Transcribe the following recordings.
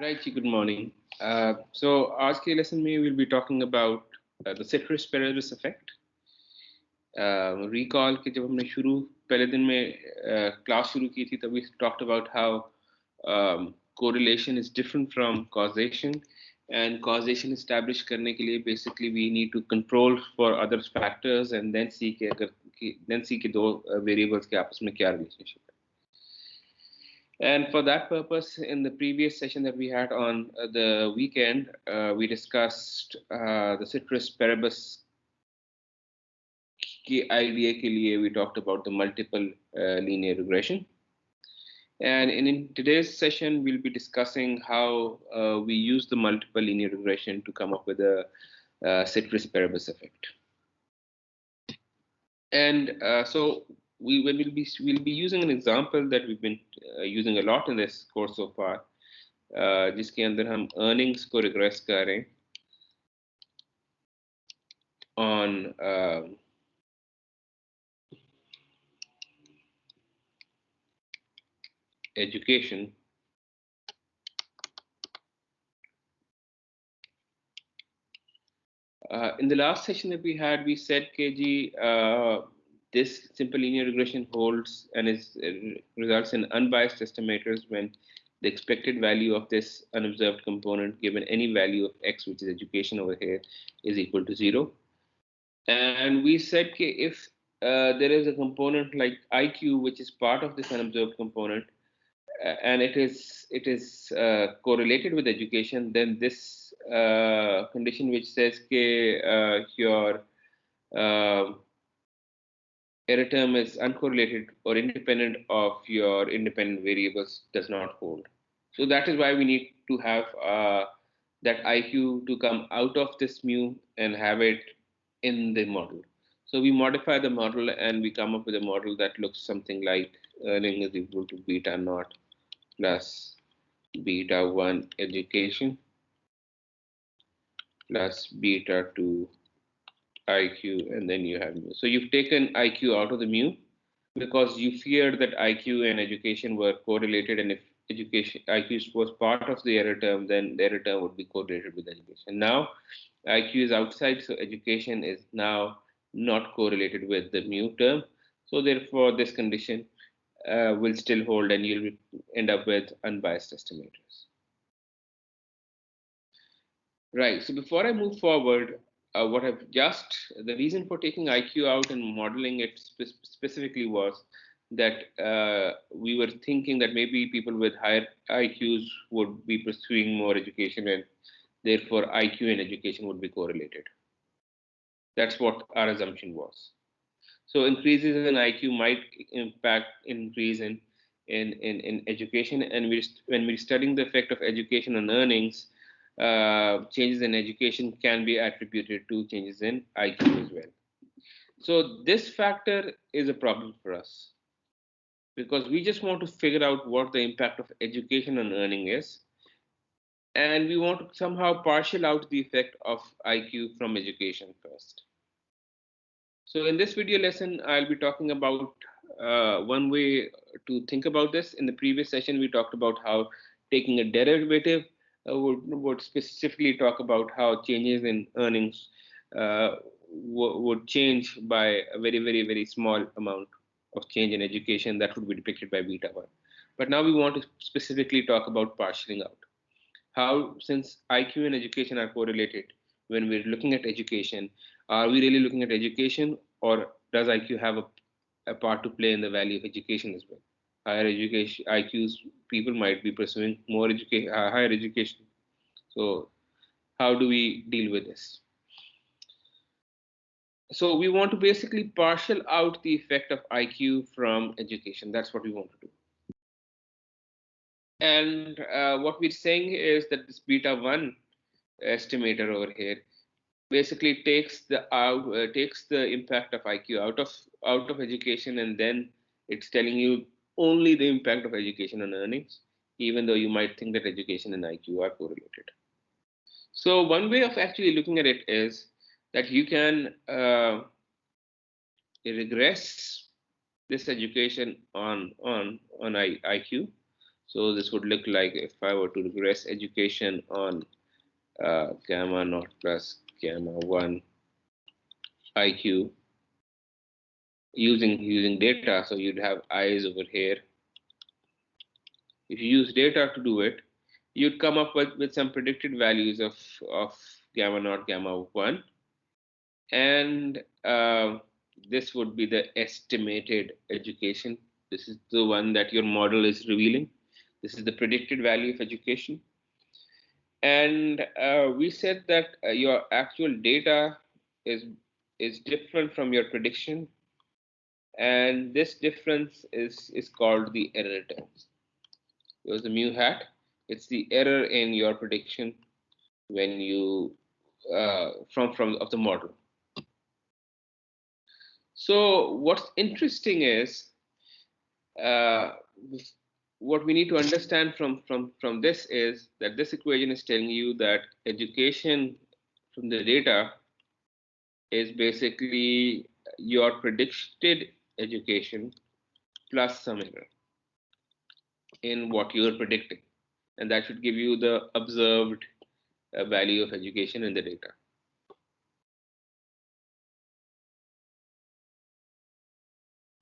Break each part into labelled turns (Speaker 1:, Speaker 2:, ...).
Speaker 1: Right, जी, good morning. So आज के lesson में we'll be talking about the ceteris paribus effect. Recall कि जब हमने पहले दिन में class शुरू की थी तब we talked about how correlation is different from causation, and causation establish करने के लिए basically we need to control for other factors and then see कि दो variables के आपस में क्या relationship है. And for that purpose, in the previous session that we had on the weekend, we discussed the ceteris paribus idea के लिए we talked about the multiple linear regression. And in today's session, we'll be discussing how we use the multiple linear regression to come up with a ceteris paribus effect. And so we'll be using an example that we've been using a lot in this course so far, जिसके अंदर हम earnings को regress कर रहे हैं on education. In the last session that we had, we said KG this simple linear regression holds and results in unbiased estimators when the expected value of this unobserved component given any value of x, which is education over here, is equal to 0. And we said if there is a component like IQ, which is part of this unobserved component, and it is correlated with education, then this condition which says your error term is uncorrelated or independent of your independent variables does not hold. So that is why we need to have that IQ to come out of this mu and have it in the model. So we modify the model and we come up with a model that looks something like earning is equal to beta naught plus beta 1 education plus beta 2 IQ, and then you have mu. So you've taken IQ out of the mu because you feared that IQ and education were correlated, and if education IQ was part of the error term, then the error term would be correlated with education. Now IQ is outside, so education is now not correlated with the mu term. So therefore, this condition will still hold, and you'll end up with unbiased estimators. Right. So before I move forward, the reason for taking IQ out and modeling it specifically was that we were thinking that maybe people with higher IQs would be pursuing more education, and therefore IQ and education would be correlated. That's what our assumption was. So increases in IQ might impact increase in education, and when we're studying the effect of education on earnings, changes in education can be attributed to changes in IQ as well. So this factor is a problem for us because we just want to figure out what the impact of education on earning is, and we want to somehow partial out the effect of IQ from education first. So in this video lesson, I'll be talking about one way to think about this. In the previous session, we talked about how taking a derivative would specifically talk about how changes in earnings would change by a very, very, very small amount of change in education that would be depicted by beta 1. But now we want to specifically talk about partialing out. How, since IQ and education are correlated, when we're looking at education, are we really looking at education, or does IQ have a part to play in the value of education as well? Higher education IQs people might be pursuing more higher education. So how do we deal with this? So we want to basically partial out the effect of IQ from education. That's what we want to do. And what we're saying is that this beta 1 estimator over here basically takes the impact of IQ out of education, and then it's telling you only the impact of education on earnings, even though you might think that education and IQ are correlated. So one way of actually looking at it is that you can regress this education on IQ. So this would look like if I were to regress education on gamma naught plus gamma 1 IQ using data. So you'd have eyes over here. If you use data to do it, you'd come up with some predicted values of gamma naught, gamma 1, and this would be the estimated education. This is the one that your model is revealing. This is the predicted value of education. And we said that your actual data is is different from your prediction, and this difference is called the error term. There's a mu hat. It's the error in your prediction when you from of the model. So what's interesting is uh, what we need to understand from this is that this equation is telling you that education from the data is basically your predicted education plus some error in what you're predicting, and that should give you the observed value of education in the data.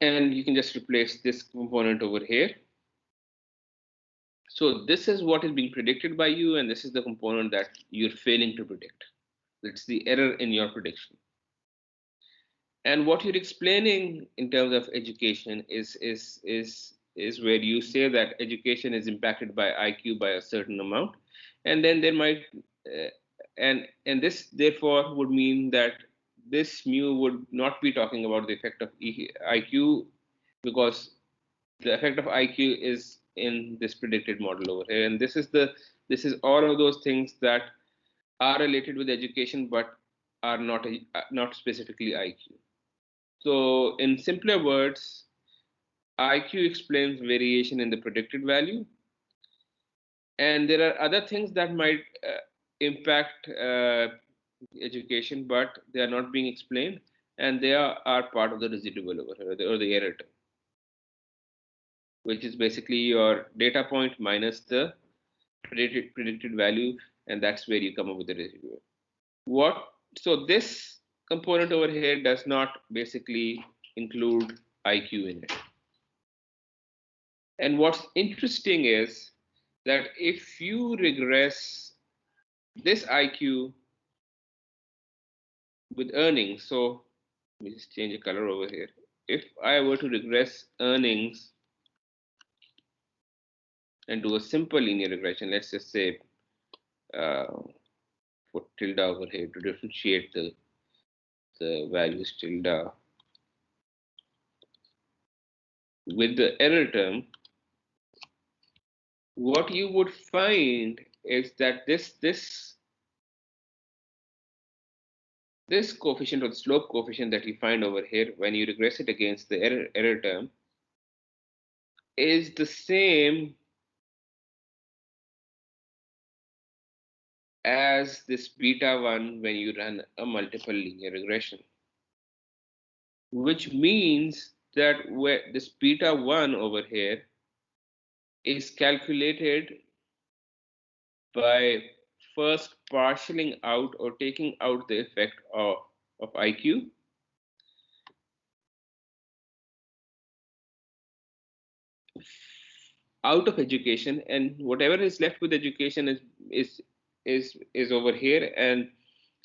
Speaker 1: And you can just replace this component over here. So this is what is being predicted by you, and this is the component that you're failing to predict. It's the error in your prediction. And what you're explaining in terms of education is where you say that education is impacted by IQ by a certain amount, and then there might and this therefore would mean that this mu would not be talking about the effect of IQ, because the effect of IQ is in this predicted model over here, and this is all of those things that are related with education but are not specifically IQ. So in simpler words, IQ explains variation in the predicted value, and there are other things that might impact education, but they are not being explained, and they are part of the residual over here, or the error term, which is basically your data point minus the predicted value, and that's where you come up with the residual. What so this component over here does not basically include IQ in it. And what's interesting is that if you regress this IQ with earnings, so let me just change the color over here. If I were to regress earnings and do a simple linear regression, let's just say uh, put tilde over here to differentiate the values tilde with the error term, what you would find is that this coefficient, or the slope coefficient that you find over here when you regress it against the error term, is the same as this beta 1 when you run a multiple linear regression, which means that where this beta 1 over here is calculated by first partialing out or taking out the effect of IQ out of education, and whatever is left with education is over here, and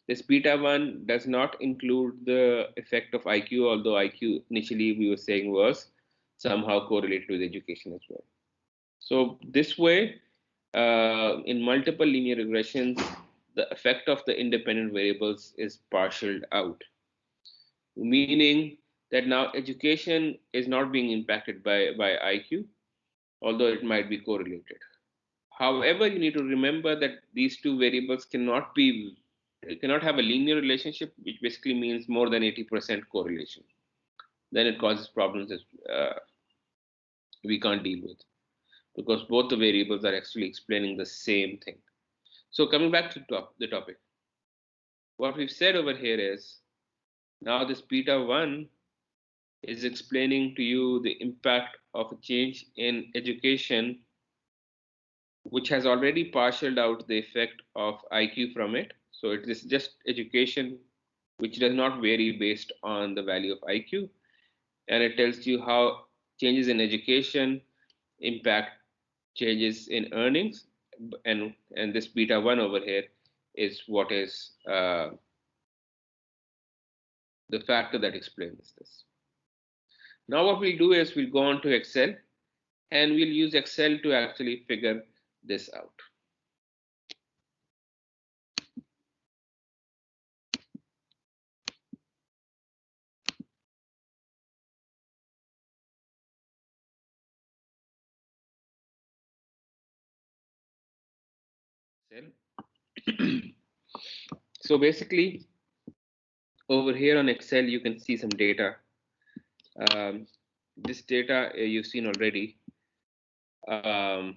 Speaker 1: this beta 1 does not include the effect of IQ, although IQ initially we were saying was somehow correlated with education as well. So this way, in multiple linear regressions, the effect of the independent variables is partialed out, meaning that now education is not being impacted by IQ, although it might be correlated. However, you need to remember that these two variables cannot have a linear relationship, which basically means more than 80% correlation. Then it causes problems that we can't deal with, because both the variables are actually explaining the same thing. So coming back to the topic, what we've said over here is now this beta 1 is explaining to you the impact of a change in education which has already partialed out the effect of IQ from it. So it is just education, which does not vary based on the value of IQ. And it tells you how changes in education impact changes in earnings. And this beta 1 over here is what is the factor that explains this. Now what we'll do is we'll go on to Excel, and we'll use Excel to actually figure this out. So basically, over here on Excel, you can see some data. This data you've seen already. The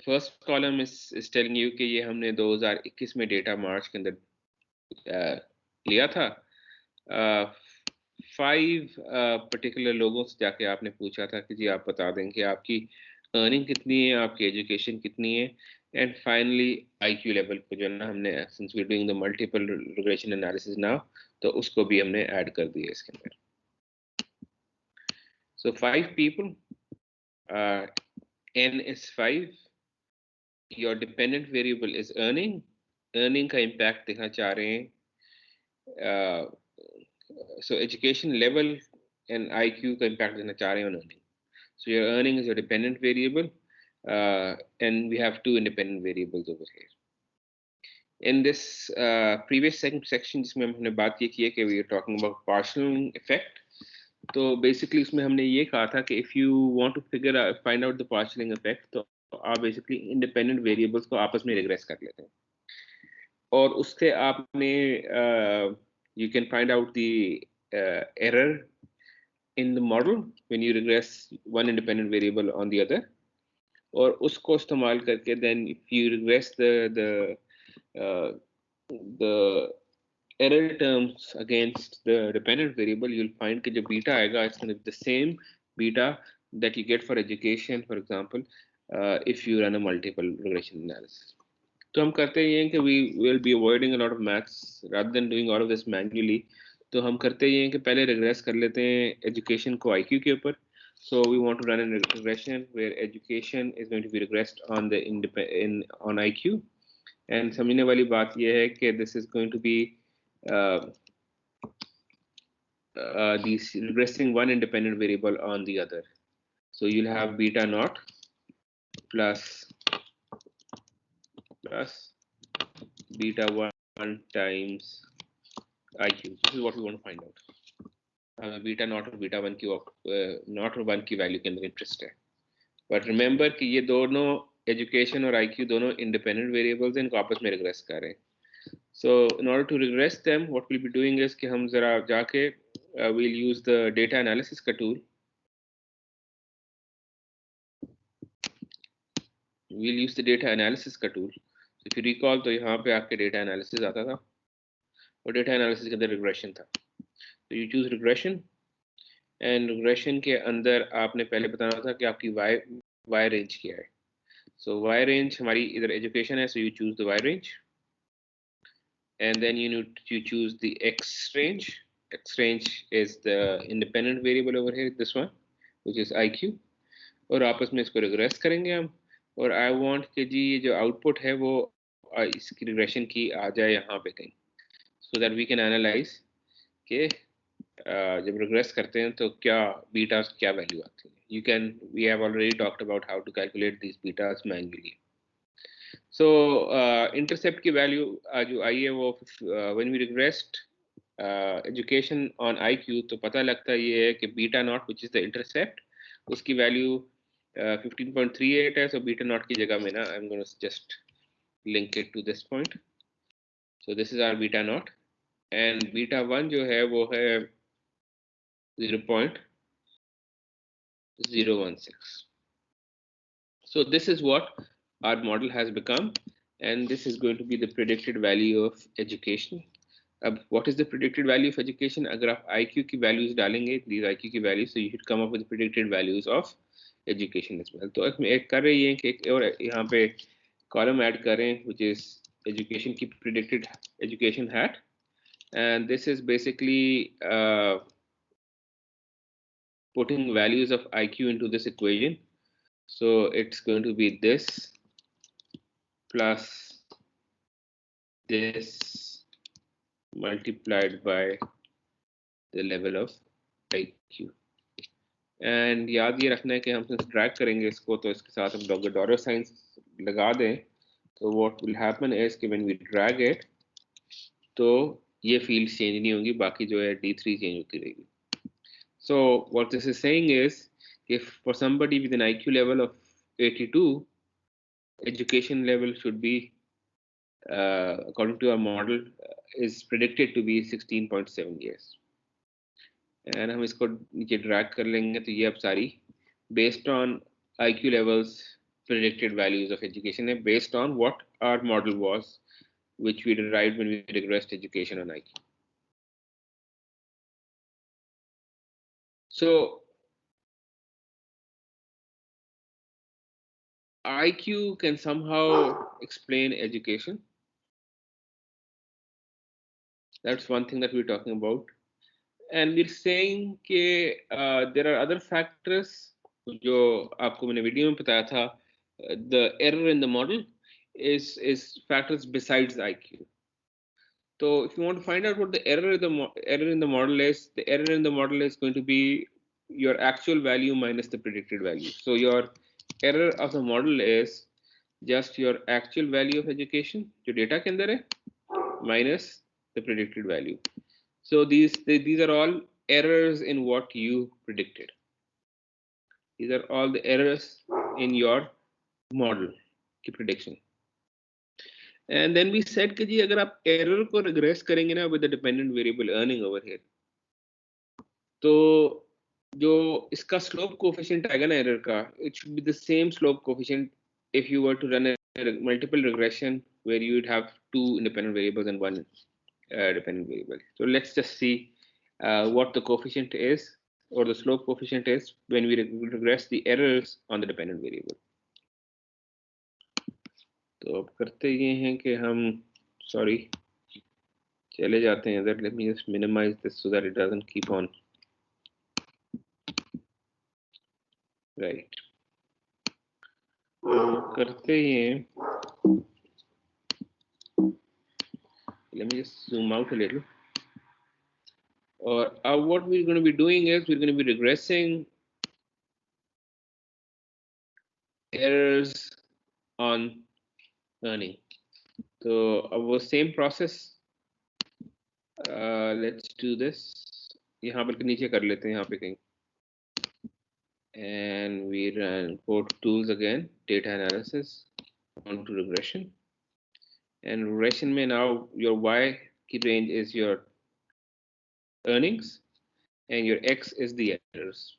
Speaker 1: first column is telling you कि ये हमने 2021 में data मार्च के अंदर लिया था. 5 particular लोगों से जाके आपने पूछा था कि जी आप बता दें कि आपकी अर्निंग कितनी है, आपकी एजुकेशन कितनी है, एंड फाइनली IQ लेवल को जो है ना हमने since we doing the multiple regression analysis now, तो उसको भी हमने ऐड कर दिया इसके अंदर. So 5 people, n is 5. Your dependent variable is earning. Earning का impact देखना चाह रहे हैं. So education level and IQ का impact देखना चाह रहे हैं on earning. So your earning is your dependent variable, and we have 2 independent variables over here. In this previous section जिसमें हमने बात ये की है कि we are talking about partial effect. तो बेसिकली उसमें हमने ये कहा था कि if you want to find out the partialling effect, तो आप बेसिकली इंडिपेंडेंट वेरिएबल्स को आपस में रिग्रेस कर लेते हैं, और उससे आपने you can find out the error in the model when you regress one independent variable on the other, और उसको इस्तेमाल करके then if you regress the error terms against the dependent variable, you'll find that the beta aega is going to be the same beta that you get for education, for example, if you run a multiple regression analysis. तो हम करते ये हैं कि we will be avoiding a lot of maths rather than doing all of this manually. तो हम करते ये हैं कि पहले regress कर लेते हैं education को IQ के ऊपर. So we want to run a regression where education is going to be regressed on the on IQ. And समझने वाली बात ये है कि this is going to be these regressing one independent variable on the other. So you'll have beta naught plus beta 1 times IQ. This is what we want to find out. Beta naught और beta 1 की naught और 1 की value के अंदर interest है. But remember कि ये दोनों education और IQ दोनों independent variables हैं, इनको आपस में regress कर रहे हैं. So in order to regress them, what we'll be doing is कि हम जरा जाके we'll use the data analysis का tool. We'll use the data analysis का tool. So if you recall, तो यहाँ पे आपके data analysis आता था, और data analysis के अंदर regression था. So you choose regression, and regression के अंदर आपने पहले बताना था कि आपकी y range क्या है. So y range हमारी इधर education है, so you choose the y range. And then you need to choose the X range. X range is the independent variable over here, this one, which is IQ. और आपस में इसको regress करेंगे हम, और I want कि जी ये जो output है वो इसकी regression की आ जाए यहाँ पे कहीं, so that we can analyze कि जब regress करते हैं तो क्या betas क्या value आती है. We have already talked about how to calculate these betas manually. So intercept की value जो आई है वो when we regressed education on IQ, तो पता लगता ये है कि beta naught, which is the intercept, उसकी value 15.38 है. So beta naught की जगह में ना I'm going to just link it to this point. So this is our beta naught, and beta 1 जो है वो है 0.016. So this is what our model has become, and this is going to be the predicted value of education. What is the predicted value of education? अगर आप IQ की values डालेंगे, these IQ की values, so you should come up with the predicted values of education as well. तो एक कर रही है कि एक और यहाँ पे column add करें which is education की predicted education hat, and this is basically putting values of IQ into this equation. So it's going to be this plus this multiplied by the level of IQ. And याद ये रखना है कि हम drag करेंगे इसको, तो इसके साथ हम डॉलर साइंस लगा दें, तो what will happen is कि when we drag it, तो ये फील्ड चेंज नहीं होंगी, बाकी जो है D3 चेंज होती रहेगी. So what this is saying is, if for somebody with an IQ level of 82, education level should be, according to our model, is predicted to be 16.7 years. And हम इसको नीचे ड्रैग कर लेंगे, तो ये अब सारी based on IQ levels predicted values of education है, based on what our model was, which we derived when we regressed education on IQ. So IQ can somehow explain education. That's one thing that we're talking about. And we're saying that there are other factors जो आपको मैंने video में बताया था, the error in the model is factors besides IQ. So if you want to find out what the error in the model is, the error in the model is going to be your actual value minus the predicted value. So your error of the model is just your actual value of education जो data के अंदर है minus the predicted value. So these are all errors in what you predicted. These are all the errors in your model की prediction. And then we said कि जी अगर आप error को regress करेंगे ना with the dependent variable earning over here, तो जो इसका slope coefficient आएगा ना error का, it should be the same slope coefficient if you were to run a multiple regression where you would have two independent variables and one dependent variable. So let's just see what the coefficient is, or the slope coefficient is, when we regress the errors on the dependent variable. तो अब करते ये हैं कि हम चले जाते हैं let me just minimize this so that it doesn't keep on. Right. करते हैं, let me just zoom out a little. Or what we're going to be doing is we're going to be regressing errors on earning. So our same process, let's do this. यहाँ पर नीचे कर लेते हैं, यहाँ पे कहीं. And we go to tools again, data analysis, onto regression. And regression में now your y की range is your earnings and your x is the errors.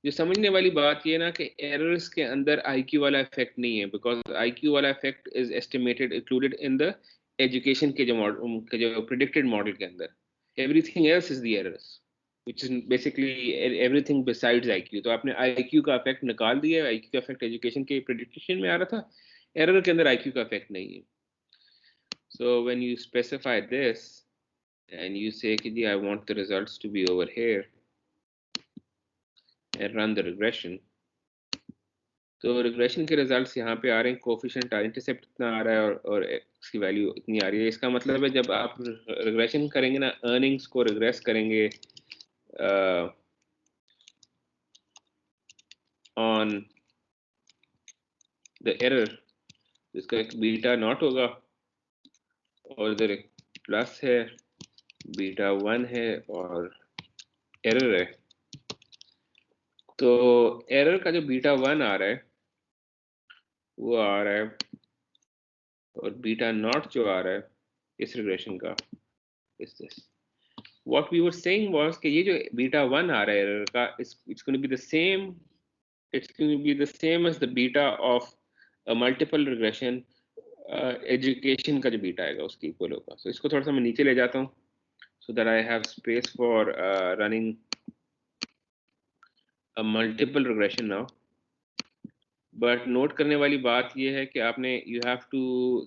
Speaker 1: जो समझने वाली बात ये ना कि errors के अंदर IQ वाला effect नहीं है, because IQ वाला effect is estimated included in the education के जो predicted model के अंदर. Everything else is the errors, which is basically everything besides IQ. तो आपने IQ का effect निकाल दिया, IQ का effect education के prediction में आ रहा था, error के अंदर IQ का effect नहीं है. So when you specify this and you say कि I want the results to be over here and run the regression, तो regression के results यहाँ पे आ रहे हैं, coefficient intercept इतना आ रहा है और x की value इतनी आ रही है. इसका मतलब है जब आप regression करेंगे ना, earnings को regress करेंगे on the error, इसका एक बीटा नॉट होगा और इधर एक प्लस है, बीटा 1 है और एरर है. तो एरर का जो बीटा 1 आ रहा है वो आ रहा है, और बीटा नॉट जो आ रहा है इस रिग्रेशन का इस this. What we were saying was कि ये जो बीटा 1 आ रहा है एरर का, it's going to be the same, it's going to be the same as the beta of a multiple regression education का जो बीटा आएगा उसके इक्वल होगा. So इसको थोड़ा सा मैं नीचे ले जाता हूँ so that I have space for running a multiple regression now. But note करने वाली बात ये है कि आपने you have to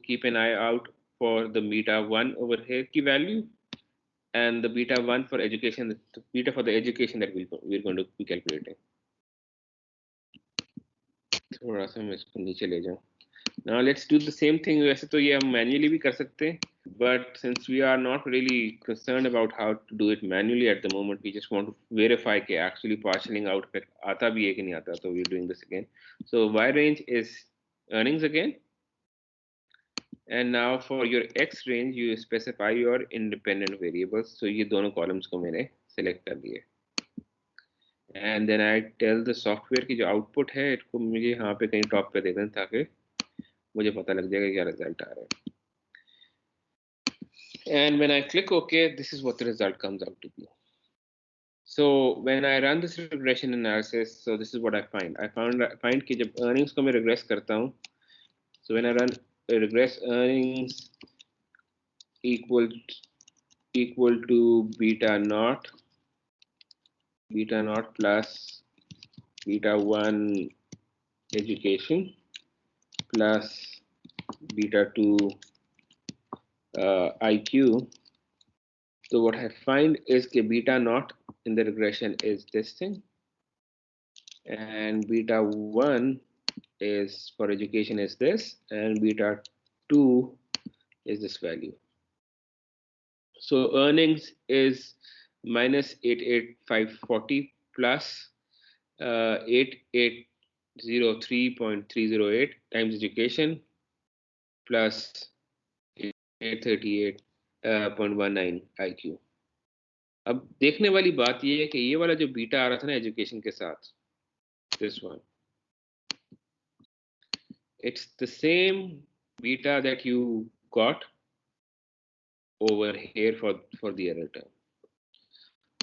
Speaker 1: keep an eye out for the beta 1 over here की value and the beta 1 for education, beta for the education that we're going to be calculating. थोड़ा सा मैं इसको नीचे ले जाऊं. Now let's do the same thing. वैसे तो ये हम manually भी कर सकते हैं, but since we are not really concerned about how to do it manually at the moment, we just want to verify कि actually partitioning out effect आता भी है कि नहीं आता. So we're doing this again. So y range is earnings again, and now for your x range you specify your independent variables. So ये दोनों columns को मैंने select कर दिए. And then I tell the software की जो output है इसको मुझे यहाँ पे कहीं top पे दे दें ताकि मुझे पता लग जाएगा क्या result आ रहा है. And when I click OK, this is what the result comes out to be. So when I run this regression analysis, so this is what I find. I find कि जब earnings को मैं regress करता हूँ, so when I run regress earnings equal to beta naught plus beta 1 education plus beta 2 IQ. So what I find is that beta naught in the regression is this thing, and beta 1 is for education is this, and beta 2 is this value. So earnings is minus 88540 plus 8803.308 times education plus 838.19 IQ. अब देखने वाली बात ये है कि ये वाला जो बीटा आ रहा था ना एजुकेशन के साथ, this one, it's the same beta that you got over here for the error term.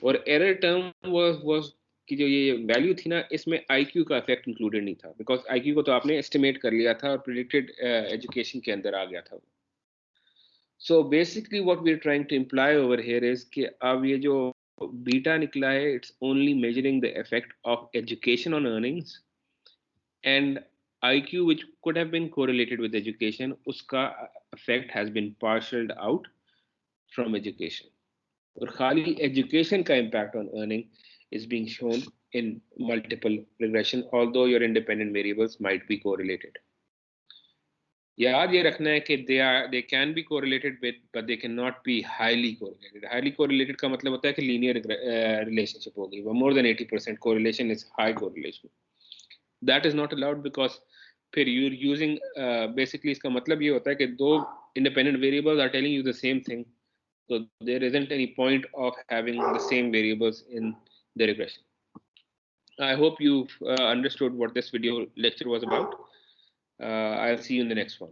Speaker 1: और error term was कि जो ये वैल्यू थी ना इसमें IQ का इफेक्ट इंक्लूडेड नहीं था, बिकॉज IQ को तो आपने एस्टिमेट कर लिया था और प्रेडिक्टेड एजुकेशन के अंदर आ गया था. So basically what we're trying to imply over here is कि अब ये जो बीटा निकला है, it's only measuring the effect of education on earnings, and IQ which could have been correlated with education, उसका effect has been parceled out from education. और खाली education का impact on earning is being shown in multiple regression, although your independent variables might be correlated. याद ये रखना है कि they can be correlated with, but they cannot be highly correlated. Highly correlated का मतलब होता है कि linear relationship होगी. More than 80% correlation is high correlation. That is not allowed because फिर you're using basically इसका मतलब ये होता है कि दो independent variables are telling you the same thing. So there isn't any point of having the same variables in the regression. I hope you've understood what this video lecture was about. I'll see you in the next one.